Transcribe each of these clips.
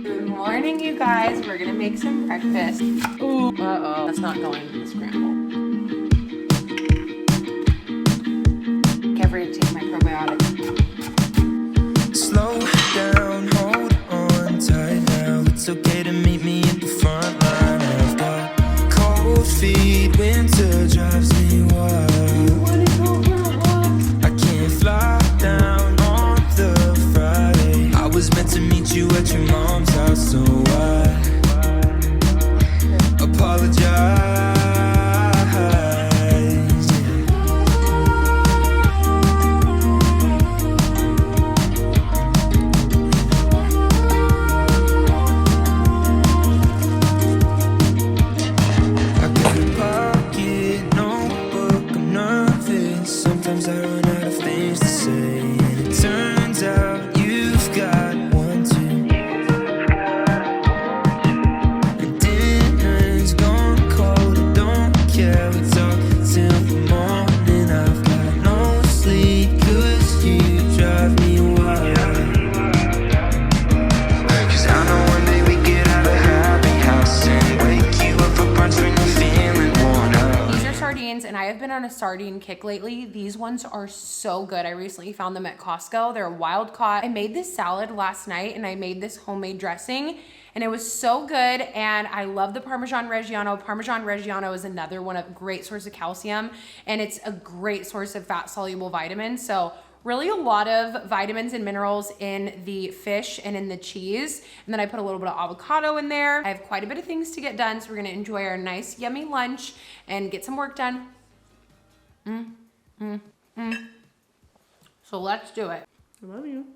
Good morning, you guys. We're gonna make some breakfast. Ooh, uh-oh, that's not going in the scramble. Get ready to take my probiotic. Slow down, hold on tight now. It's okay to meet me at the front line. I've got cold feet, winter drives me wild. I can't fly down on the Friday. I was meant to meet you at your mom's house, so I apologize. I got a pocket notebook, I'm nervous. Sometimes I run out of things to say, and it turns out you've got one too. And dinner's gone cold, I don't care. We talk till the morning. I've got no sleep, 'cause you drive me wild. 'Cause I know one day we get out of happy house and wake you up for brunch when you're feeling worn out. These are sardines, and I have been on a sardine kick lately. These ones are so good. I recently found them at Costco. They're wild caught. I made this salad last night, and I made this homemade dressing, and it was so good. And I love the Parmesan Reggiano. Parmesan Reggiano is another one of great source of calcium, and it's a great source of fat soluble vitamins. So really a lot of vitamins and minerals in the fish and in the cheese. And then I put a little bit of avocado in there. I have quite a bit of things to get done, so we're gonna enjoy our nice, yummy lunch and get some work done. So let's do it. I love you.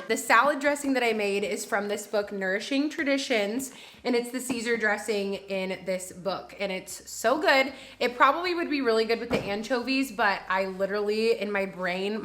The salad dressing that I made is from this book, Nourishing Traditions, and it's the Caesar dressing in this book, and it's so good. It probably would be really good with the anchovies, but I literally, in my brain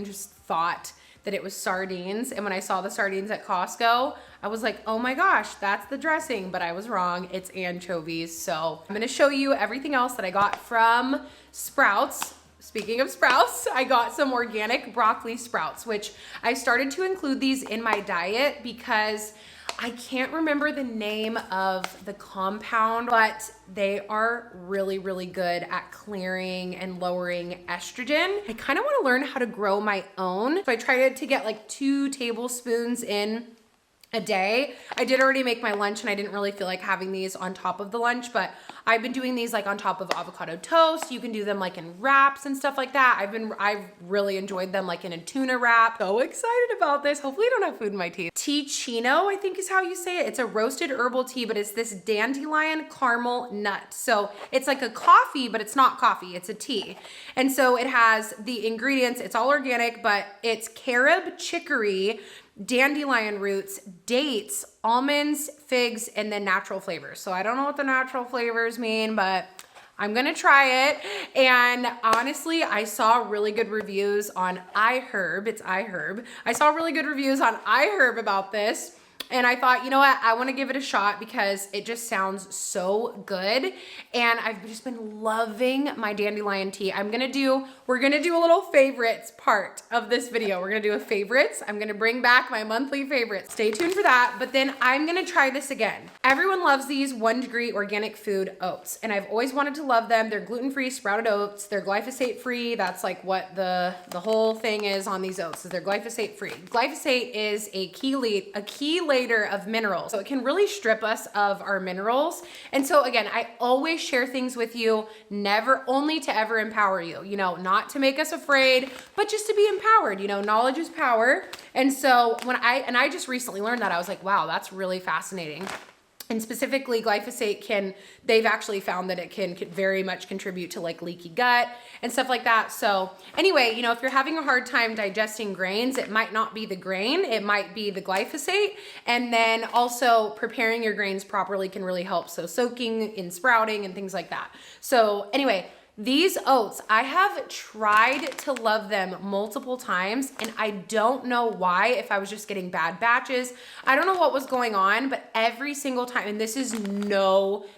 just thought that it was sardines, and when I saw the sardines at Costco, I was like, oh my gosh, that's the dressing, but I was wrong. It's anchovies. So I'm gonna show you everything else that I got from Sprouts. Speaking of Sprouts, I got some organic broccoli sprouts, which I started to include these in my diet because I can't remember the name of the compound, but they are really, really good at clearing and lowering estrogen. I kind of want to learn how to grow my own. So I tried to get like 2 tablespoons in a day. I did already make my lunch, and I didn't really feel like having these on top of the lunch, but I've been doing these like on top of avocado toast. You can do them like in wraps and stuff like that. I've really enjoyed them like in a tuna wrap. So excited about this. Hopefully I don't have food in my teeth. Tea-chino, I think is how you say it. It's a roasted herbal tea, but it's this dandelion caramel nut. So it's like a coffee, but it's not coffee, it's a tea. And so it has the ingredients, it's all organic, but it's carob, chicory, dandelion roots, dates, almonds, figs, and then natural flavors. So I don't know what the natural flavors mean, but I'm gonna try it. And honestly, I saw really good reviews on iHerb. It's iHerb. I saw really good reviews on iHerb about this. And I thought, you know what? I want to give it a shot because it just sounds so good. And I've just been loving my dandelion tea. We're going to do a little favorites part of this video. We're going to do a favorites. I'm going to bring back my monthly favorites. Stay tuned for that. But then I'm going to try this again. Everyone loves these 1 Degree organic food oats. And I've always wanted to love them. They're gluten-free sprouted oats. They're glyphosate-free. That's like what the whole thing is on these oats, is they're glyphosate-free. Glyphosate is a chelator of minerals. So it can really strip us of our minerals. And so again, I always share things with you, never only to ever empower you, not to make us afraid, but just to be empowered. Knowledge is power. And so I just recently learned that, I was like, wow, that's really fascinating. And specifically glyphosate they've actually found that it can very much contribute to like leaky gut and stuff like that. So anyway, if you're having a hard time digesting grains, it might not be the grain, it might be the glyphosate. And then also preparing your grains properly can really help. So soaking in sprouting and things like that. So anyway, these oats, I have tried to love them multiple times, and I don't know why, if I was just getting bad batches. I don't know what was going on, but every single time, and this is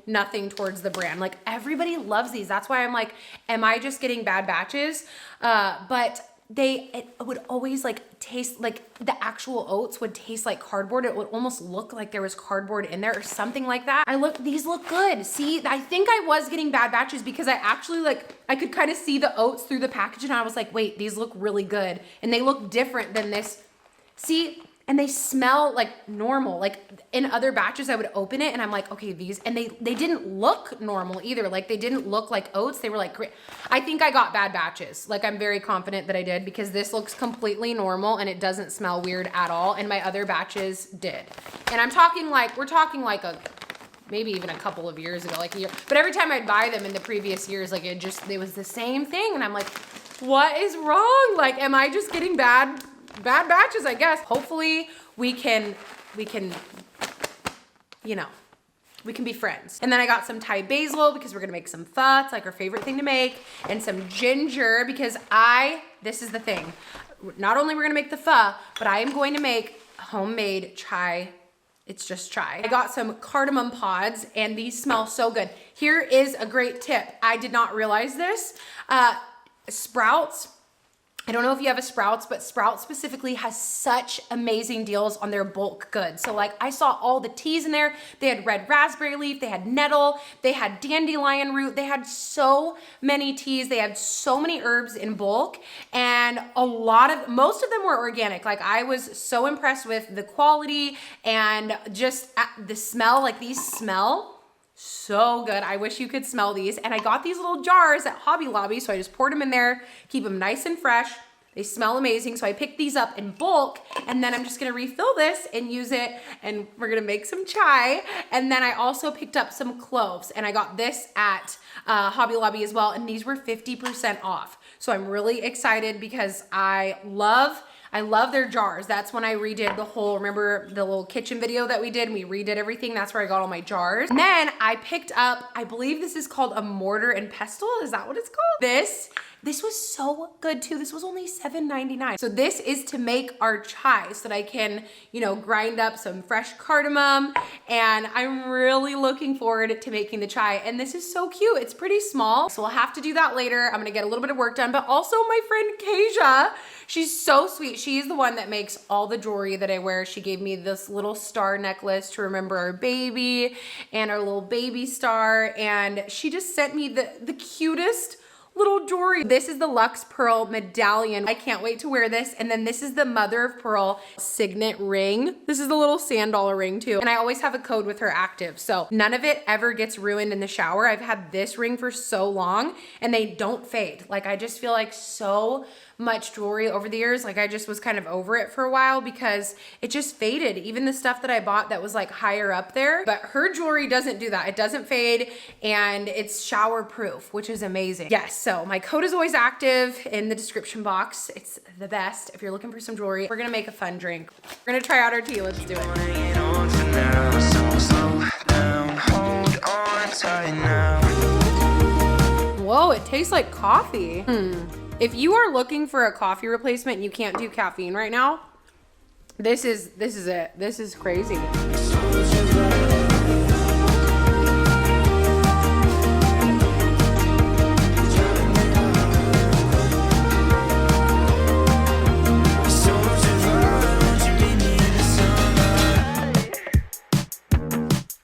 nothing towards the brand. Like, everybody loves these. That's why I'm like, am I just getting bad batches? But it would always like taste like the actual oats would taste like cardboard. It would almost look like there was cardboard in there or something like that. These look good. See, I think I was getting bad batches because I actually I could kind of see the oats through the package and I was like, wait, these look really good. And they look different than this. See, and they smell like normal. Like in other batches, I would open it and I'm like, okay, and they didn't look normal either. Like they didn't look like oats. They were like, I think I got bad batches. Like I'm very confident that I did because this looks completely normal and it doesn't smell weird at all. And my other batches did. And we're talking like maybe even a couple of years ago, like a year. But every time I'd buy them in the previous years, like it was the same thing. And I'm like, what is wrong? Like, am I just getting bad batches, I guess. Hopefully we can, you know, we can be friends. And then I got some Thai basil because we're gonna make some pho. It's like our favorite thing to make. And some ginger because this is the thing. Not only we're gonna make the pho, but I am going to make homemade chai. It's just chai. I got some cardamom pods and these smell so good. Here is a great tip. I did not realize this. Sprouts. I don't know if you have a Sprouts, but Sprouts specifically has such amazing deals on their bulk goods. So like I saw all the teas in there. They had red raspberry leaf, they had nettle, they had dandelion root, they had so many teas, they had so many herbs in bulk, and most of them were organic. Like I was so impressed with the quality and just the smell. Like these smell so good. I wish you could smell these. And I got these little jars at Hobby Lobby. So I just poured them in there, keep them nice and fresh. They smell amazing. So I picked these up in bulk and then I'm just gonna refill this and use it and we're gonna make some chai. And then I also picked up some cloves and I got this at Hobby Lobby as well. And these were 50% off. So I'm really excited because I love their jars. That's when I redid remember the little kitchen video that we did? We redid everything. That's where I got all my jars. And then I picked up, I believe this is called a mortar and pestle. Is that what it's called? This was so good too. This was only $7.99. So this is to make our chai so that I can, grind up some fresh cardamom. And I'm really looking forward to making the chai. And this is so cute. It's pretty small. So we'll have to do that later. I'm gonna get a little bit of work done, but also my friend Kasia, she's so sweet. She's the one that makes all the jewelry that I wear. She gave me this little star necklace to remember our baby and our little baby star. And she just sent me the cutest little jewelry. This is the Luxe Pearl medallion. I can't wait to wear this. And then this is the mother of pearl signet ring. This is the little sand dollar ring too. And I always have a code with her active. So none of it ever gets ruined in the shower. I've had this ring for so long and they don't fade. Like I just feel like so much jewelry over the years. Like I just was kind of over it for a while because it just faded. Even the stuff that I bought that was like higher up there, but her jewelry doesn't do that. It doesn't fade and it's shower proof, which is amazing. Yes. So my code is always active in the description box. It's the best if you're looking for some jewelry. We're gonna make a fun drink. We're gonna try out our tea. Let's do it. Whoa, it tastes like coffee. If you are looking for a coffee replacement and you can't do caffeine right now, this is it. This is crazy.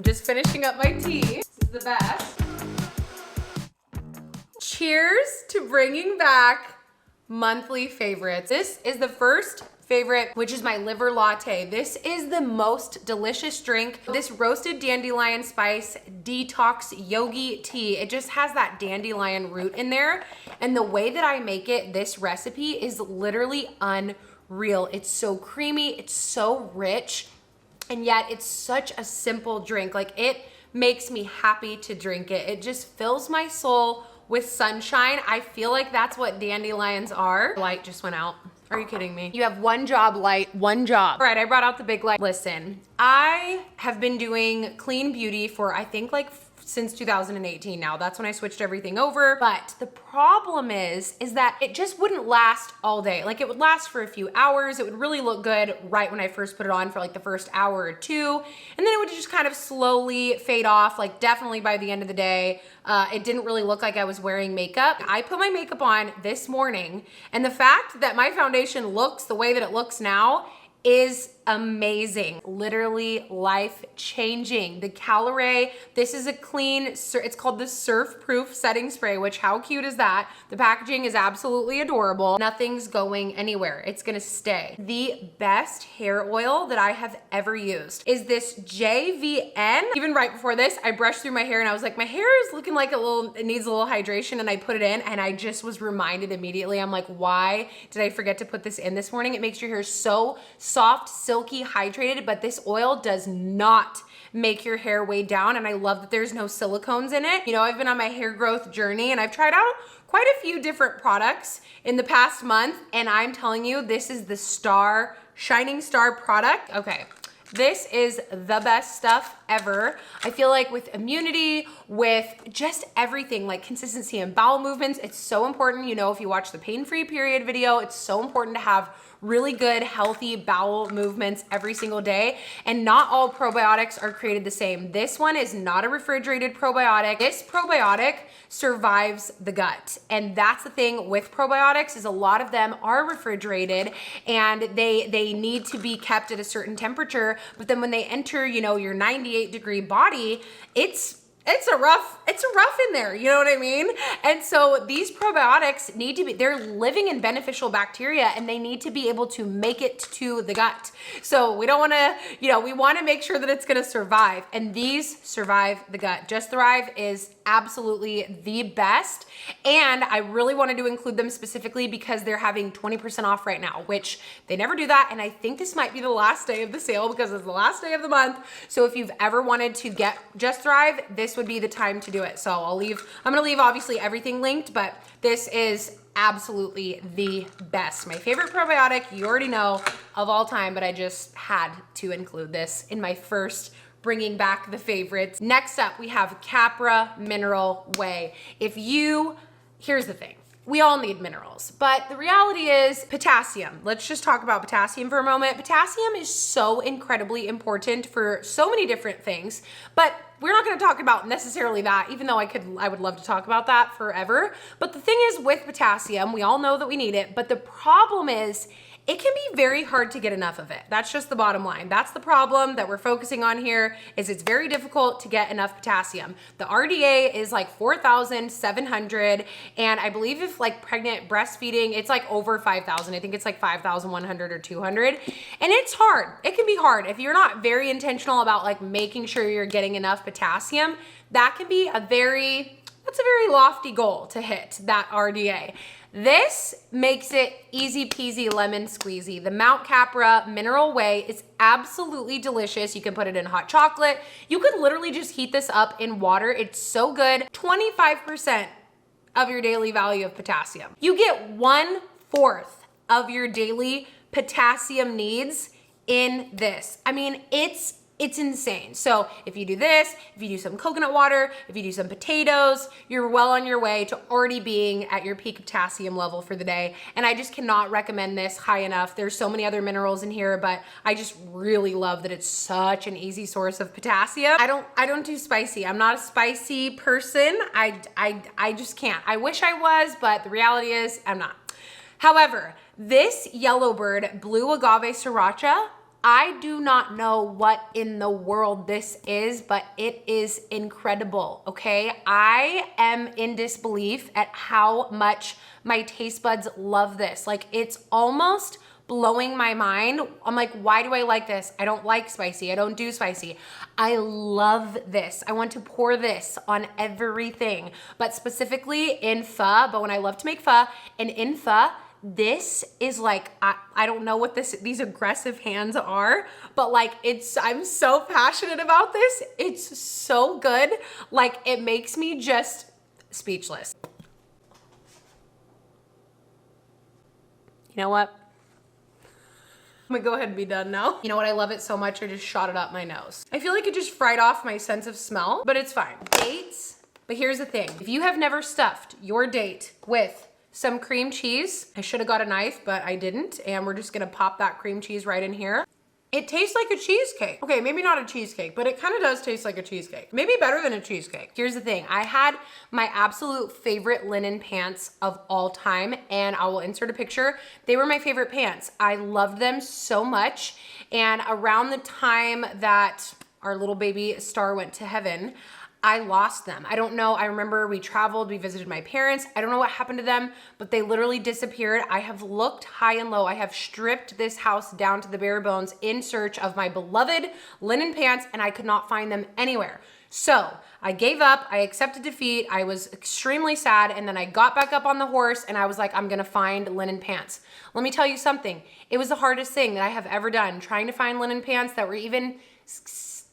Just finishing up my tea. This is the best. Cheers to bringing back monthly favorites. This is the first favorite, which is my liver latte. This is the most delicious drink. This roasted dandelion spice detox yogi tea. It just has that dandelion root in there. And the way that I make it, this recipe is literally unreal. It's so creamy, it's so rich, and yet it's such a simple drink. Like it makes me happy to drink it. It just fills my soul with sunshine. I feel like that's what dandelions are. Light just went out. Are you kidding me? You have one job, Light, one job. All right, I brought out the big light. Listen, I have been doing clean beauty for I think like since 2018 now. That's when I switched everything over. But the problem is that it just wouldn't last all day. Like it would last for a few hours. It would really look good right when I first put it on for like the first hour or two. And then it would just kind of slowly fade off. Like definitely by the end of the day, it didn't really look like I was wearing makeup. I put my makeup on this morning, and the fact that my foundation looks the way that it looks now is amazing. Literally life changing. The Caloray, this is a clean, it's called the Surf Proof Setting Spray, which how cute is that? The packaging is absolutely adorable. Nothing's going anywhere. It's gonna stay. The best hair oil that I have ever used is this JVN. Even right before this, I brushed through my hair and I was like, my hair is looking like it needs a little hydration, and I put it in and I just was reminded immediately. I'm like, why did I forget to put this in this morning? It makes your hair so soft, silky, hydrated, but this oil does not make your hair weigh down. And I love that there's no silicones in it. You know, I've been on my hair growth journey and I've tried out quite a few different products in the past month, and I'm telling you, this is the shining star product. Okay. This is the best stuff ever. I feel like with immunity, with just everything, like consistency and bowel movements, it's so important. You know, if you watch the pain-free period video, it's so important to have really good, healthy bowel movements every single day. And not all probiotics are created the same. This one is not a refrigerated probiotic. This probiotic survives the gut. And that's the thing with probiotics, is a lot of them are refrigerated and they need to be kept at a certain temperature. But then when they enter, you know, your 98-degree body, it's rough in there, you know what I mean? And so these probiotics need to be, they're living in beneficial bacteria, and they need to be able to make it to the gut. So we don't wanna, you know, we wanna make sure that it's gonna survive, and these survive the gut. Just Thrive is absolutely the best, and I really wanted to include them specifically because they're having 20% off right now, which they never do that, and I think this might be the last day of the sale because it's the last day of the month. So if you've ever wanted to get Just Thrive, this would be the time to do it. So I'm gonna leave obviously everything linked, but this is absolutely the best. My favorite probiotic, you already know, of all time, but I just had to include this in my first bringing back the favorites. Next up, we have Capra Mineral Whey. Here's the thing. We all need minerals, but the reality is potassium. Let's just talk about potassium for a moment. Potassium is so incredibly important for so many different things, but we're not gonna talk about necessarily that, even though I would love to talk about that forever. But the thing is with potassium, we all know that we need it, but the problem is it can be very hard to get enough of it. That's just the bottom line. That's the problem that we're focusing on here, is it's very difficult to get enough potassium. The RDA is like 4,700, and I believe if like pregnant breastfeeding, it's like over 5,000. I think it's like 5,100 or 200. And it's hard. It can be hard. If you're not very intentional about like making sure you're getting enough potassium, that can be that's a very lofty goal to hit, that RDA. This makes it easy peasy lemon squeezy. The Mount Capra Mineral Whey is absolutely delicious. You can put it in hot chocolate. You could literally just heat this up in water. It's so good. 25% of your daily value of potassium. You get 1/4 of your daily potassium needs in this. I mean, it's insane. So if you do this, if you do some coconut water, if you do some potatoes, you're well on your way to already being at your peak potassium level for the day. And I just cannot recommend this high enough. There's so many other minerals in here, but I just really love that it's such an easy source of potassium. I don't do spicy. I'm not a spicy person. I just can't. I wish I was, but the reality is I'm not. However, this Yellowbird Blue Agave Sriracha, I do not know what in the world this is, but it is incredible, okay? I am in disbelief at how much my taste buds love this. Like, it's almost blowing my mind. I'm like, why do I like this? I don't like spicy. I don't do spicy. I love this. I want to pour this on everything, but specifically in pho. But when I love to make pho, and in pho, this is like, I don't know what these aggressive hands are, but like I'm so passionate about this. It's so good. Like, it makes me just speechless. You know what? I'm gonna go ahead and be done now. You know what? I love it so much, I just shot it up my nose. I feel like it just fried off my sense of smell, but it's fine. Dates, but here's the thing. If you have never stuffed your date with some cream cheese, I should have got a knife, but I didn't, and we're just gonna pop that cream cheese right in here. It tastes like a cheesecake. Okay, maybe not a cheesecake, but it kind of does taste like a cheesecake. Maybe better than a cheesecake. Here's the thing. I had my absolute favorite linen pants of all time, and I will insert a picture. They were my favorite pants. I loved them so much. And around the time that our little baby Star went to heaven, I lost them. I don't know. I remember we traveled, we visited my parents. I don't know what happened to them, but they literally disappeared. I have looked high and low. I have stripped this house down to the bare bones in search of my beloved linen pants, and I could not find them anywhere. So I gave up. I accepted defeat. I was extremely sad. And then I got back up on the horse and I was like, I'm going to find linen pants. Let me tell you something. It was the hardest thing that I have ever done, trying to find linen pants that were even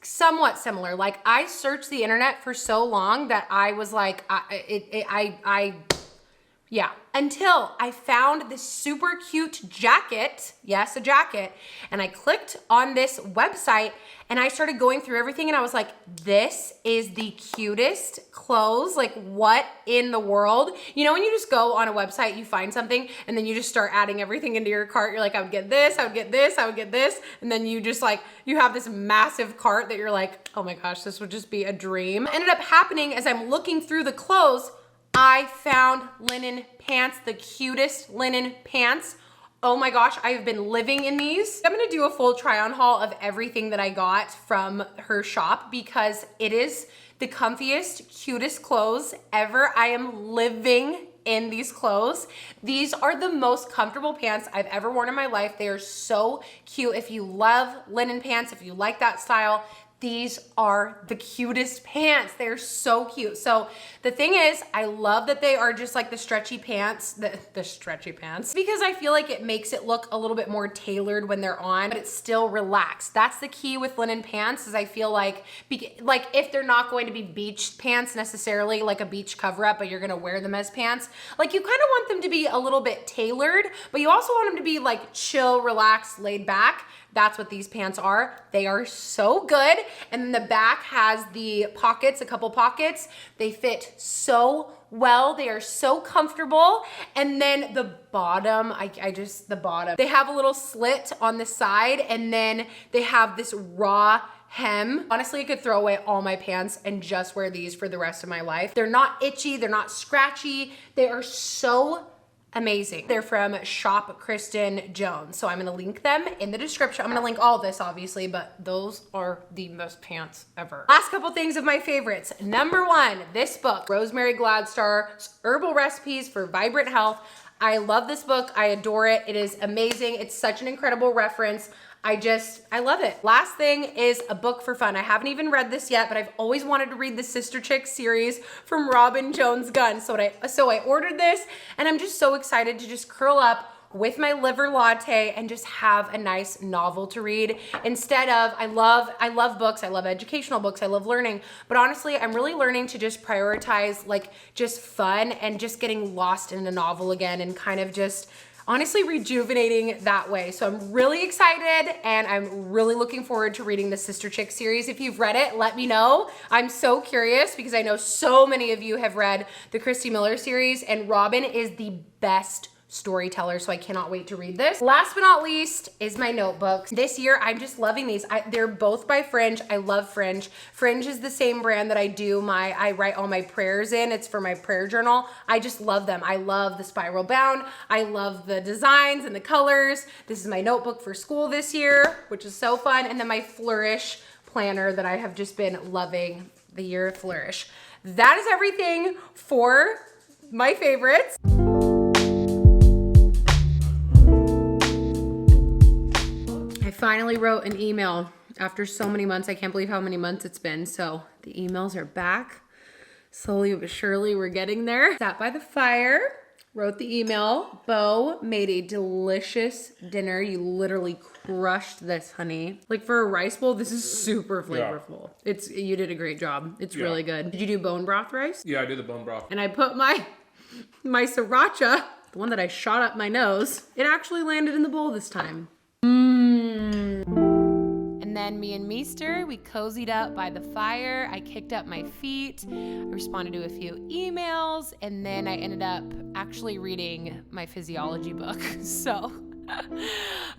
somewhat similar. Like, I searched the internet for so long that I was like, yeah, until I found this super cute jacket. Yes, a jacket. And I clicked on this website and I started going through everything and I was like, this is the cutest clothes. Like, what in the world? You know, when you just go on a website, you find something and then you just start adding everything into your cart. You're like, I would get this, I would get this, I would get this. And then you just like, you have this massive cart that you're like, oh my gosh, this would just be a dream. Ended up happening as I'm looking through the clothes, I found linen pants, the cutest linen pants. Oh my gosh, I've been living in these. I'm gonna do a full try on haul of everything that I got from her shop because it is the comfiest, cutest clothes ever. I am living in these clothes. These are the most comfortable pants I've ever worn in my life. They are so cute. If you love linen pants, if you like that style, these are the cutest pants. They're so cute. So the thing is, I love that they are just like the stretchy pants, the stretchy pants, because I feel like it makes it look a little bit more tailored when they're on, but it's still relaxed. That's the key with linen pants, is I feel like if they're not going to be beach pants necessarily, like a beach cover up, but you're gonna wear them as pants, like you kind of want them to be a little bit tailored, but you also want them to be like chill, relaxed, laid back. That's what these pants are. They are so good. And then the back has the pockets, a couple pockets. They fit so well. They are so comfortable. And then the bottom, the bottom, they have a little slit on the side and then they have this raw hem. Honestly, I could throw away all my pants and just wear these for the rest of my life. They're not itchy. They're not scratchy. They are so amazing. They're from Shop Kristen Jones. So I'm gonna link them in the description. I'm gonna link all this obviously, but those are the best pants ever. Last couple things of my favorites. Number one, this book, Rosemary Gladstar's Herbal Recipes for Vibrant Health. I love this book. I adore it. It is amazing. It's such an incredible reference. I love it. Last thing is a book for fun. I haven't even read this yet, but I've always wanted to read the Sister Chick series from Robin Jones Gunn. So I ordered this and I'm just so excited to just curl up with my liver latte and just have a nice novel to read instead of, I love books, I love educational books, I love learning, but honestly, I'm really learning to just prioritize like just fun and just getting lost in a novel again and kind of just honestly rejuvenating that way. So I'm really excited and I'm really looking forward to reading the Sister Chick series. If you've read it, let me know. I'm so curious because I know so many of you have read the Christy Miller series and Robin is the best storyteller, so I cannot wait to read this. Last but not least is my notebooks. This year, I'm just loving these. They're both by Fringe. I love Fringe. Fringe is the same brand that I write all my prayers in. It's for my prayer journal. I just love them. I love the spiral bound. I love the designs and the colors. This is my notebook for school this year, which is so fun. And then my Flourish planner that I have just been loving, the year of Flourish. That is everything for my favorites. I finally wrote an email after so many months. I can't believe how many months it's been. So the emails are back. Slowly but surely we're getting there. Sat by the fire, wrote the email. Bo made a delicious dinner. You literally crushed this, honey. Like for a rice bowl, this is super flavorful. Yeah. You did a great job. It's really good. Did you do bone broth rice? Yeah, I did the bone broth. And I put my sriracha, the one that I shot up my nose, it actually landed in the bowl this time. then me and Meester, we cozied up by the fire. I kicked up my feet. I responded to a few emails, and then I ended up actually reading my physiology book. So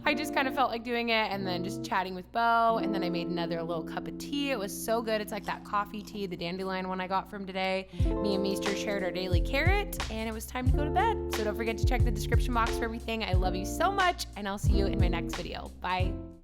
I just kind of felt like doing it, and then just chatting with Bo, and then I made another little cup of tea. It was so good. It's like that coffee tea, the dandelion one I got from today. Me and Meester shared our daily carrot, and it was time to go to bed. So don't forget to check the description box for everything. I love you so much, and I'll see you in my next video. Bye.